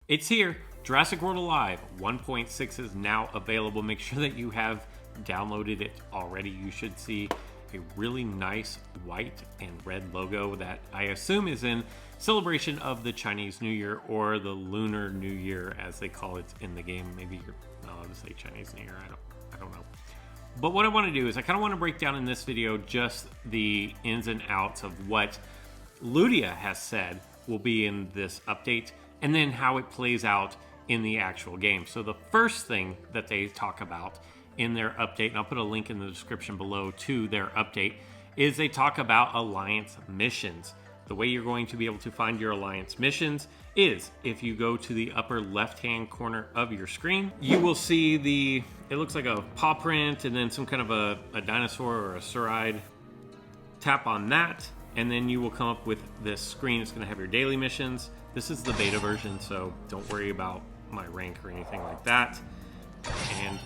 It's here. Jurassic World Alive 1.6 is now available. Make sure that you have downloaded it already. You should see a really nice white and red logo that I assume is in celebration of the Chinese New Year, or the Lunar New Year as they call it in the game. Maybe I'll just say Chinese New Year. I don't know. But what I want to do is I kind of want to break down in this video just the ins and outs of what Ludia has said will be in this update, and then how it plays out in the actual game. So the first thing that they talk about in their update, and I'll put a link in the description below to their update, is they talk about Alliance missions. The way you're going to be able to find your Alliance missions is if you go to the upper left-hand corner of your screen, you will see it looks like a paw print and then some kind of a dinosaur or a saurid. Tap on that, and then you will come up with this screen. It's going to have your daily missions. This is the beta version, so don't worry about my rank or anything like that. And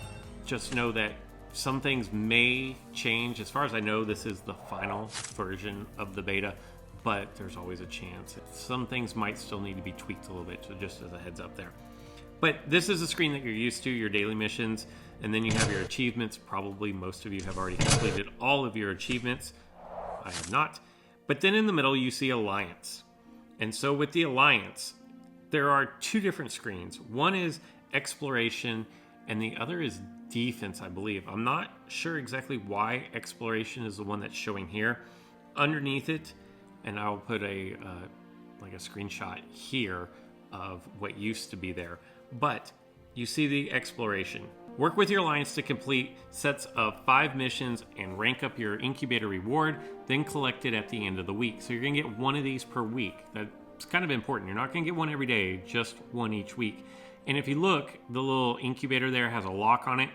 just know that some things may change. As far as I know, this is the final version of the beta, but there's always a chance. Some things might still need to be tweaked a little bit, so just as a heads up there. But this is the screen that you're used to, your daily missions, and then you have your achievements. Probably most of you have already completed all of your achievements. I have not. But then in the middle, you see Alliance. And so with the Alliance, there are two different screens. One is exploration, and the other is defense, I believe. I'm not sure exactly why exploration is the one that's showing here. Underneath it, and I'll put like a screenshot here of what used to be there. But you see the exploration. Work with your Alliance to complete sets of 5 missions and rank up your incubator reward, then collect it at the end of the week. So you're gonna get one of these per week. That's kind of important. You're not gonna get one every day, just one each week. And if you look, the little incubator there has a lock on it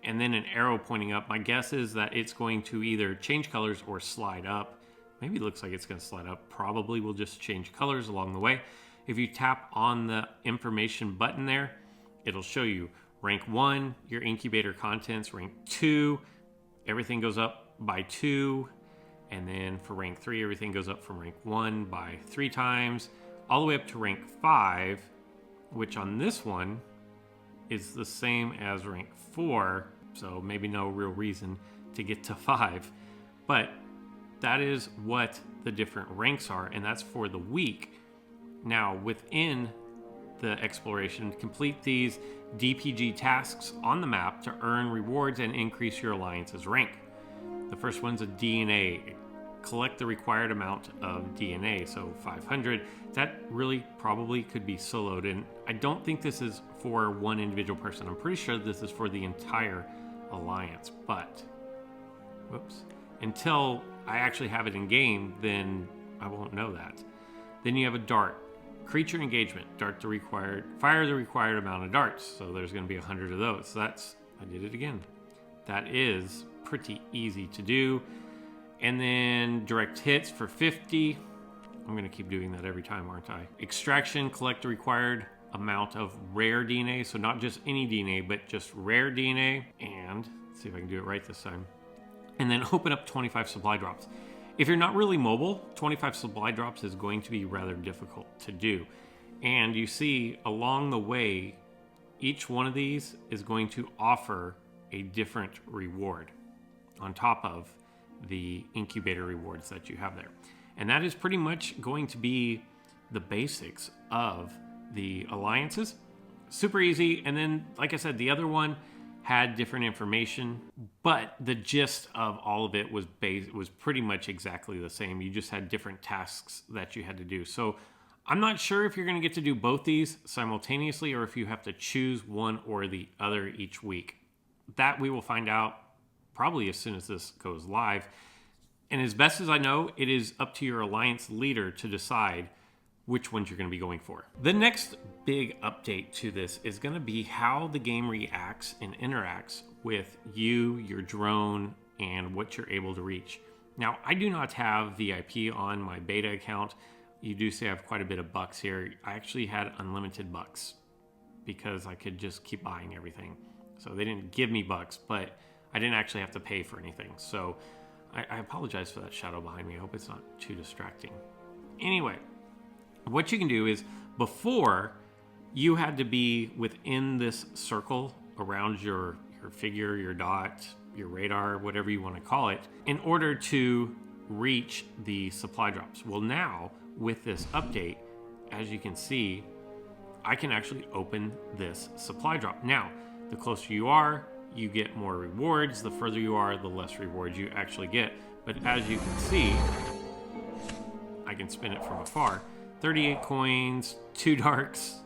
and then an arrow pointing up. My guess is that it's going to either change colors or slide up. Maybe it looks like it's gonna slide up. Probably will just change colors along the way. If you tap on the information button there, it'll show you rank 1, your incubator contents. Rank 2, everything goes up by 2. And then for rank 3, everything goes up from rank 1 by 3 times, all the way up to rank 5, which on this one is the same as rank 4. So maybe no real reason to get to 5. But that is what the different ranks are, and that's for the week. Now, within the exploration, complete these DPG tasks on the map to earn rewards and increase your Alliance's rank. The first one's a DNA. Collect the required amount of DNA, so 500. That really probably could be soloed, and I don't think this is for one individual person. I'm pretty sure this is for the entire Alliance, but whoops. Until I actually have it in game, then I won't know that. Then you have a dart. Creature engagement. Fire the required amount of darts. So there's going to be 100 of those. So I did it again. That is pretty easy to do. And then direct hits for 50. I'm going to keep doing that every time, aren't I? Extraction. Collect the required amount of rare DNA. So not just any DNA, but just rare DNA. And let's see if I can do it right this time. And then open up 25 supply drops. If you're not really mobile, 25 supply drops is going to be rather difficult to do. And you see along the way, each one of these is going to offer a different reward on top of the incubator rewards that you have there. And that is pretty much going to be the basics of the Alliances. Super easy. And then, like I said, the other one had different information, but the gist of all of it was pretty much exactly the same. You just had different tasks that you had to do. So I'm not sure if you're going to get to do both these simultaneously or if you have to choose one or the other each week. That we will find out probably as soon as this goes live. And as best as I know, it is up to your Alliance leader to decide which ones you're going to be going for. The next big update to this is going to be how the game reacts and interacts with you, your drone, and what you're able to reach. Now, I do not have VIP on my beta account. You do see I have quite a bit of bucks here. I actually had unlimited bucks because I could just keep buying everything. So they didn't give me bucks, but I didn't actually have to pay for anything. So I apologize for that shadow behind me. I hope it's not too distracting. Anyway, what you can do is before you had to be within this circle around your figure, your dot, your radar, whatever you want to call it, in order to reach the supply drops. Well, now with this update, as you can see, I can actually open this supply drop. Now, the closer you are, you get more rewards. The further you are, the less rewards you actually get. But as you can see, I can spin it from afar. 38 coins, 2 darts,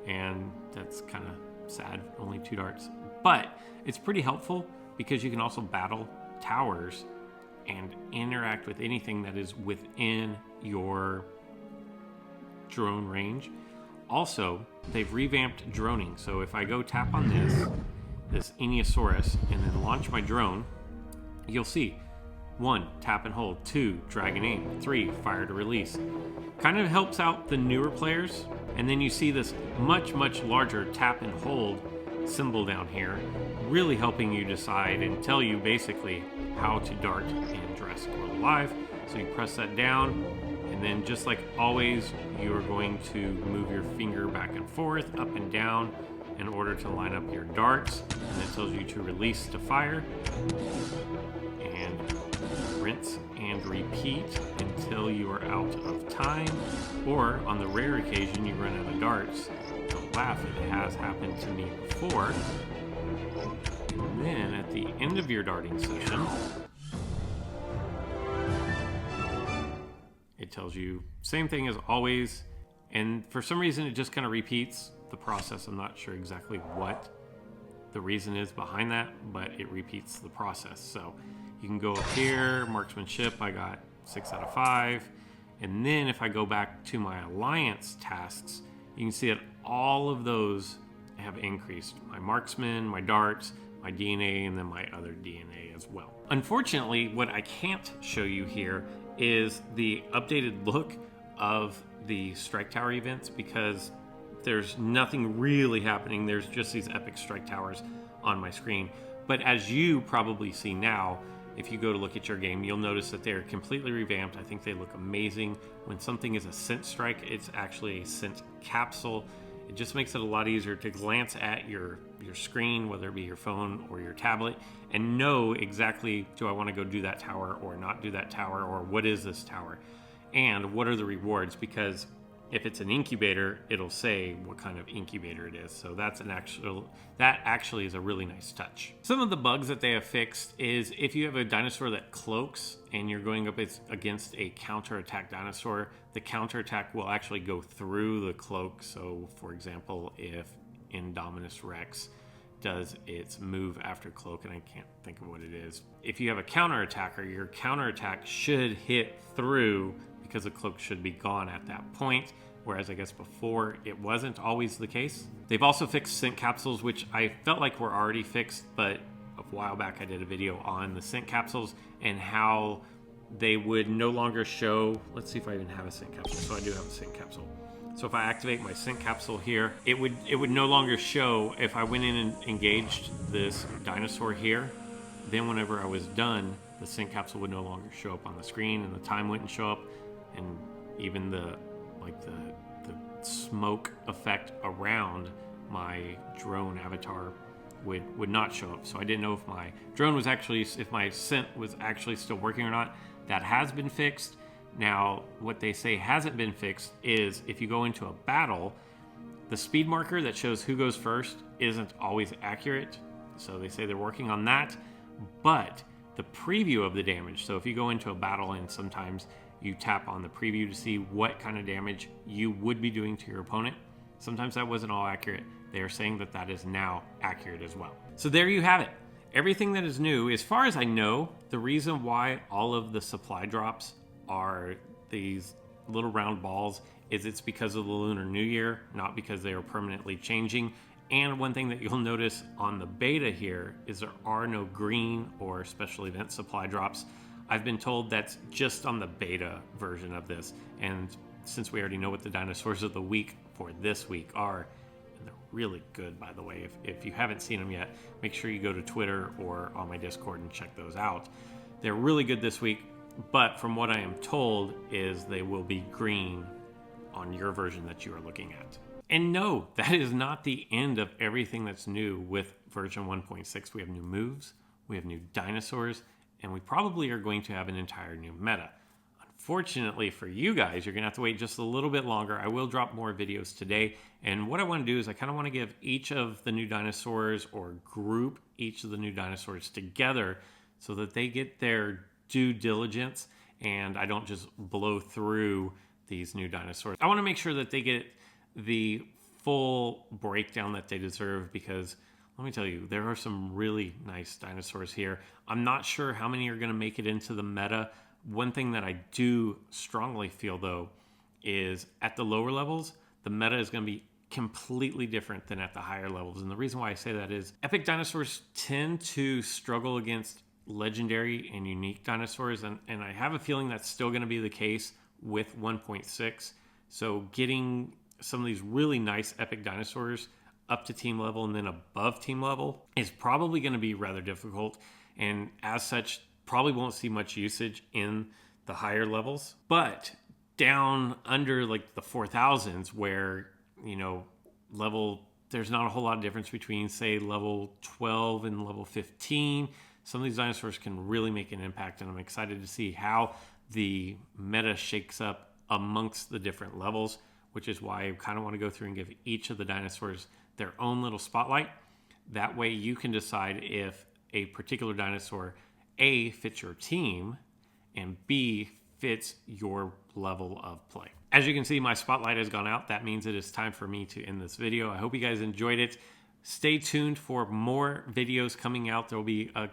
and that's kind of sad, only 2 darts. But it's pretty helpful because you can also battle towers and interact with anything that is within your drone range. Also, they've revamped droning. So if I go tap on this Enosaurus and then launch my drone, you'll see 1, tap and hold, 2, drag and aim, 3, fire to release. Kind of helps out the newer players. And then you see this much larger tap and hold symbol down here, really helping you decide and tell you basically how to dart in Jurassic World Alive. So you press that down, and then just like always, you are going to move your finger back and forth, up and down, in order to line up your darts. And it tells you to release to fire, and rinse and repeat until you are out of time, or on the rare occasion you run out of darts. Don't laugh, it has happened to me before. And then at the end of your darting session, it tells you same thing as always, and for some reason it just kind of repeats the process. I'm not sure exactly what the reason is behind that, but it repeats the process. So you can go up here, marksmanship, I got 6 out of 5. And then if I go back to my alliance tasks, you can see that all of those have increased. My marksman, my darts, my DNA, and then my other DNA as well. Unfortunately, what I can't show you here is the updated look of the strike tower events, because there's nothing really happening. There's just these epic strike towers on my screen. But as you probably see now, if you go to look at your game, you'll notice that they're completely revamped. I think they look amazing. When something is a scent strike, it's actually a scent capsule. It just makes it a lot easier to glance at your screen, whether it be your phone or your tablet, and know exactly, do I want to go do that tower or not do that tower, or what is this tower, and what are the rewards? Because if it's an incubator, it'll say what kind of incubator it is. So that actually is a really nice touch. Some of the bugs that they have fixed is if you have a dinosaur that cloaks and you're going up against a counterattack dinosaur, the counterattack will actually go through the cloak. So for example, if Indominus Rex does its move after cloak, and I can't think of what it is, if you have a counterattacker, your counterattack should hit through, because the cloak should be gone at that point, whereas I guess before it wasn't always the case. They've also fixed scent capsules, which I felt like were already fixed, but a while back I did a video on the scent capsules and how they would no longer show. Let's see if I even have a scent capsule. So I do have a scent capsule. So if I activate my scent capsule here, it would no longer show if I went in and engaged this dinosaur here. Then whenever I was done, the scent capsule would no longer show up on the screen, and the time wouldn't show up, and even the smoke effect around my drone avatar would not show up. So I didn't know if my drone was actually, if my scent was actually still working or not. That has been fixed. Now, what they say hasn't been fixed is if you go into a battle, the speed marker that shows who goes first isn't always accurate. So they say they're working on that, but the preview of the damage. So if you go into a battle and sometimes you tap on the preview to see what kind of damage you would be doing to your opponent, sometimes that wasn't all accurate. They are saying that that is now accurate as well. So there you have it. Everything that is new. As far as I know, the reason why all of the supply drops are these little round balls is it's because of the Lunar New Year, not because they are permanently changing. And one thing that you'll notice on the beta here is there are no green or special event supply drops. I've been told that's just on the beta version of this. And since we already know what the dinosaurs of the week for this week are, and they're really good, by the way, if you haven't seen them yet, make sure you go to Twitter or on my Discord and check those out. They're really good this week, but from what I am told is they will be green on your version that you are looking at. And no, that is not the end of everything that's new with version 1.6. We have new moves, we have new dinosaurs, and we probably are going to have an entire new meta. Unfortunately for you guys, you're going to have to wait just a little bit longer. I will drop more videos today. And what I want to do is I kind of want to give each of the new dinosaurs, or group each of the new dinosaurs together so that they get their due diligence and I don't just blow through these new dinosaurs. I want to make sure that they get the full breakdown that they deserve, because let me tell you, there are some really nice dinosaurs here. I'm not sure how many are going to make it into the meta. One thing that I do strongly feel, though, is at the lower levels, the meta is going to be completely different than at the higher levels. And the reason why I say that is epic dinosaurs tend to struggle against legendary and unique dinosaurs. And I have a feeling that's still going to be the case with 1.6. So getting some of these really nice epic dinosaurs up to team level and then above team level is probably going to be rather difficult. And as such, probably won't see much usage in the higher levels. But down under like the 4000s, where, you know, there's not a whole lot of difference between, say, level 12 and level 15. Some of these dinosaurs can really make an impact, and I'm excited to see how the meta shakes up amongst the different levels, which is why I kind of want to go through and give each of the dinosaurs their own little spotlight. That way you can decide if a particular dinosaur, A, fits your team, and B, fits your level of play. As you can see, my spotlight has gone out. That means it is time for me to end this video. I hope you guys enjoyed it. Stay tuned for more videos coming out. There will be a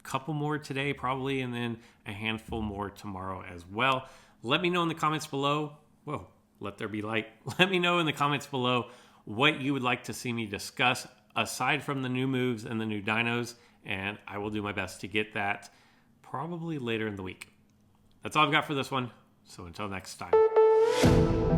couple more today probably, and then a handful more tomorrow as well. Let me know in the comments below. Whoa, let there be light. Let me know in the comments below what you would like to see me discuss aside from the new moves and the new dinos, and I will do my best to get that probably later in the week. That's all I've got for this one, so until next time.